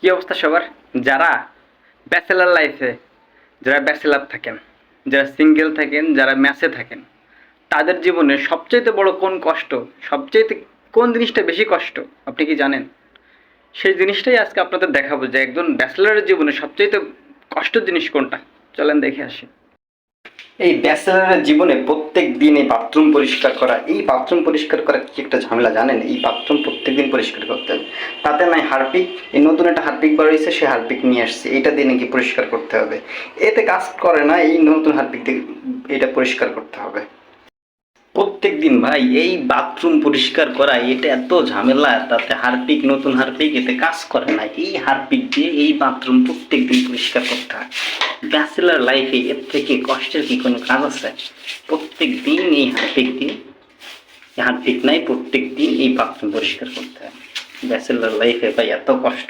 কি অবস্থা সবার? যারা ব্যাচেলার লাইফে, যারা ব্যাচেলার থাকেন, যারা সিঙ্গেল থাকেন, যারা ম্যাচে থাকেন, তাদের জীবনে সবচাইতে বড় কোন কষ্ট, সবচাইতে কোন জিনিসটা বেশি কষ্ট আপনি কি জানেন? সেই জিনিসটাই আজকে আপনাদের দেখাবো যে একজন ব্যাচেলারের জীবনে সবচাইতে কষ্টের জিনিস কোনটা। চলেন দেখে আসি। এই ব্যাচেলারের জীবনে প্রত্যেক দিন এই বাথরুম পরিষ্কার করা, এই বাথরুম পরিষ্কার করা কি একটা ঝামেলা জানেন? এই বাথরুম প্রত্যেক দিন পরিষ্কার করতে হবে। তাতে নাই হারপিক, এই নতুন একটা হারপিক বার হয়েছে, সে হারপিক নিয়ে আসছে, এটা দিয়ে নাকি পরিষ্কার করতে হবে। এতে কাজ করে না, এই নতুন হারপিক দিয়ে এটা পরিষ্কার করতে হবে। প্রত্যেক দিন ভাই এই বাথরুম পরিষ্কার করা এটা এত ঝামেলা, তাতে হারপিক, নতুন হারপিক, এতে কাজ করে না। এই হারপিক দিয়ে এই বাথরুম প্রত্যেক দিন পরিষ্কার করতে হয়। ব্যাচেলার লাইফে এর থেকে কষ্টের কি কোনো কাজ আছে? প্রত্যেক দিন এই হারপিক দিয়ে, হারপিক নাই, প্রত্যেক দিন এই বাথরুম পরিষ্কার করতে হয়। ব্যাচেলার লাইফে ভাই এত কষ্ট।